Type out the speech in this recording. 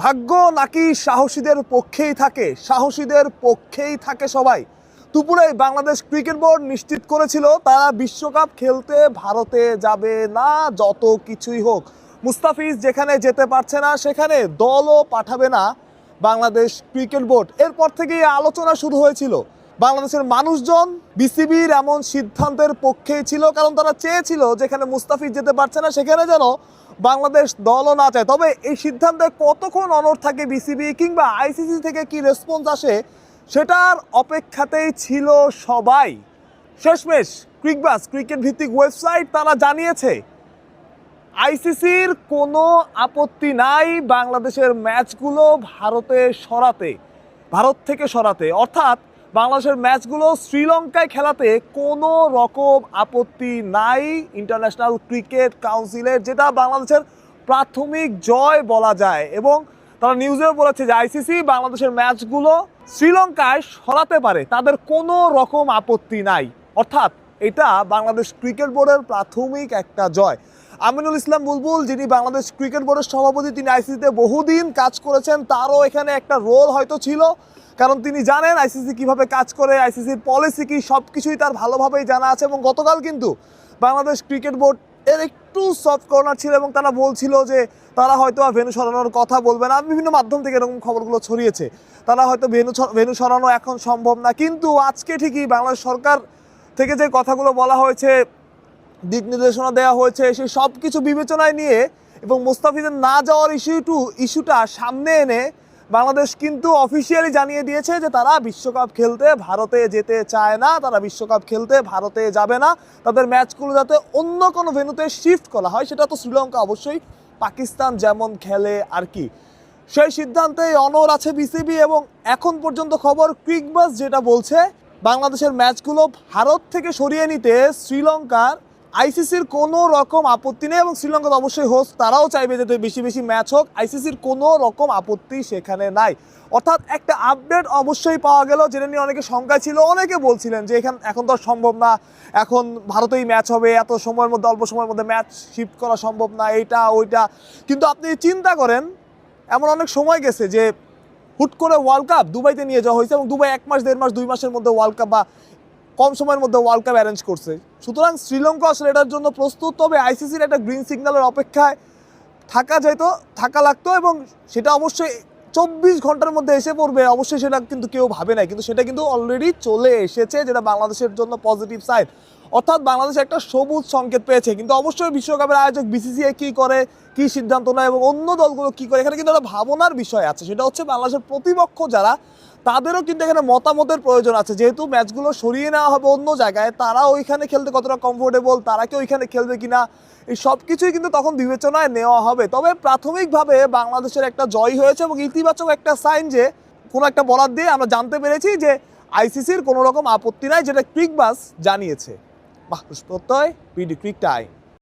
ভাগ্য নাকি সাহসীদের পক্ষেই থাকে, সাহসীদের পক্ষেই থাকে সবাই। দুপুরে বাংলাদেশ ক্রিকেট বোর্ড নিশ্চিত করেছিল তারা বিশ্বকাপ খেলতে ভারতে যাবে না, যত কিছুই হোক। মুস্তাফিজ যেখানে যেতে পারছে না সেখানে দলও পাঠাবে না বাংলাদেশ ক্রিকেট বোর্ড। এরপর থেকেই আলোচনা শুরু হয়েছিল। বাংলাদেশের মানুষজন বিসিবির এমন সিদ্ধান্তের পক্ষেই ছিল, কারণ তারা চেয়েছিল যেখানে মুস্তাফিজ যেতে পারছে না সেখানে যেন বাংলাদেশ দলও না চায়। তবে এই সিদ্ধান্তে কতক্ষণ অনড় থাকে বিসিবি কিংবা আইসিসি থেকে কি রেসপন্স আসে সেটার অপেক্ষাতেই ছিল সবাই। শেষমেশ ক্রিকবাস ক্রিকেট ভিত্তিক ওয়েবসাইট তারা জানিয়েছে আইসিসির কোনো আপত্তি নাই বাংলাদেশের ম্যাচগুলো ভারত থেকে সরাতে, অর্থাৎ বাংলাদেশের ম্যাচগুলো শ্রীলঙ্কায় খেলাতে কোনো রকম আপত্তি নাই ইন্টারন্যাশনাল ক্রিকেট কাউন্সিলের, যেটা বাংলাদেশের প্রাথমিক জয় বলা যায়। এবং তারা নিউজেও বলেছে যে আইসিসি বাংলাদেশের ম্যাচগুলো শ্রীলঙ্কায় সরাতে পারে, তাদের কোনো রকম আপত্তি নাই। অর্থাৎ এটা বাংলাদেশ ক্রিকেট বোর্ডের প্রাথমিক একটা জয়। আমিনুল ইসলাম বুলবুল, যিনি বাংলাদেশ ক্রিকেট বোর্ডের সভাপতি, তিনি আইসিসিতে বহুদিন কাজ করেছেন, তারও এখানে একটা রোল হয়তো ছিল, কারণ তিনি জানেন আইসিসি কিভাবে কাজ করে, আইসিসির পলিসি কি, সব কিছুই তার ভালোভাবেই জানা আছে। এবং গতকাল কিন্তু বাংলাদেশ ক্রিকেট বোর্ড এর একটু সফট কর্নার ছিল এবং তারা বলছিল যে তারা হয়তো ভেন্যু সরানোর কথা বলবে না। বিভিন্ন মাধ্যম থেকে এরকম খবরগুলো ছড়িয়েছে, তারা হয়তো ভেন্যু সরানো এখন সম্ভব না। কিন্তু আজকে ঠিকই বাংলাদেশ সরকার থেকে যে কথাগুলো বলা হয়েছে, দিক নির্দেশনা দেওয়া হয়েছে, সেই সব কিছু বিবেচনায় নিয়ে এবং মুস্তাফিজের না যাওয়ার ইস্যুটা সামনে এনে বাংলাদেশ কিন্তু অফিসিয়ালি জানিয়ে দিয়েছে যে তারা বিশ্বকাপ খেলতে ভারতে যেতে চায় না, তারা বিশ্বকাপ খেলতে ভারতে যাবে না। তাদের ম্যাচগুলো যাতে অন্য কোনো ভেন্যুতে শিফট করা হয়, সেটা তো শ্রীলঙ্কা অবশ্যই পাকিস্তান যেমন খেলে আর কি, সেই সিদ্ধান্তে অনড় আছে বিসিবি। এবং এখন পর্যন্ত খবর ক্রিকবাস যেটা বলছে, বাংলাদেশের ম্যাচগুলো ভারত থেকে সরিয়ে নিতে শ্রীলঙ্কার আইসিসির কোনো রকম আপত্তি নেই। এবং শ্রীলঙ্কা তো অবশ্যই হোস্ট, তারাও চাইবে যাতে বেশি বেশি ম্যাচ হোক, আইসিসির কোনো রকম আপত্তি সেখানে নাই। অর্থাৎ একটা আপডেট অবশ্যই পাওয়া গেল, যেটা নিয়ে অনেকে শঙ্কায় ছিল। অনেকে বলছিলেন যে এখন তো সম্ভব না, এখন ভারতেই ম্যাচ হবে, এত সময়ের মধ্যে, অল্প সময়ের মধ্যে ম্যাচ শিফট করা সম্ভব না, এইটা ওইটা। কিন্তু আপনি চিন্তা করেন, এমন অনেক সময় গেছে যে হুট করে ওয়ার্ল্ড কাপ দুবাইতে নিয়ে যাওয়া হয়েছে এবং দুবাই 1 মাস 1.5 মাস 2 মাসের মধ্যে ওয়ার্ল্ড কাপ বা কম সময়ের মধ্যে ওয়ার্ল্ড কাপ অ্যারেঞ্জ করছে। সুতরাং শ্রীলঙ্কা আসলে এটার জন্য প্রস্তুত। তবে আইসিসির একটা গ্রিন সিগন্যালের অপেক্ষায় থাকা লাগতো এবং সেটা অবশ্যই 24 ঘন্টার মধ্যে এসে পড়বে, অবশ্যই সেটা কিন্তু কেউ ভাবে নাই, কিন্তু সেটা কিন্তু অলরেডি চলে এসেছে, যেটা বাংলাদেশের জন্য পজিটিভ সাইড। অর্থাৎ বাংলাদেশ একটা সবুজ সংকেত পেয়েছে। কিন্তু অবশ্যই বিশ্বকাপের আয়োজক বিসিসিআই কী করে, কী সিদ্ধান্ত নেয় এবং অন্য দলগুলো কী করে, এখানে কিন্তু একটা ভাবনার বিষয় আছে। সেটা হচ্ছে বাংলাদেশের প্রতিপক্ষ যারা, তাদেরও কিন্তু এখানে মতামতের প্রয়োজন আছে। যেহেতু ম্যাচগুলো সরিয়ে নেওয়া হবে অন্য জায়গায়, তারা ওইখানে খেলতে কতটা কমফোর্টেবল, তারা কি ওইখানে খেলবে কিনা, এই সব কিছুই কিন্তু তখন বিবেচনায় নেওয়া হবে। তবে প্রাথমিকভাবে বাংলাদেশের একটা জয় হয়েছে এবং ইতিবাচক একটা সাইন যে কোনো একটা বলার দিয়ে আমরা জানতে পেরেছি যে আইসিসির কোনো রকম আপত্তি নাই, যেটা ক্রিকবাস জানিয়েছে। বাহ, প্রত্যয় পিডি ক্রিক টাইম।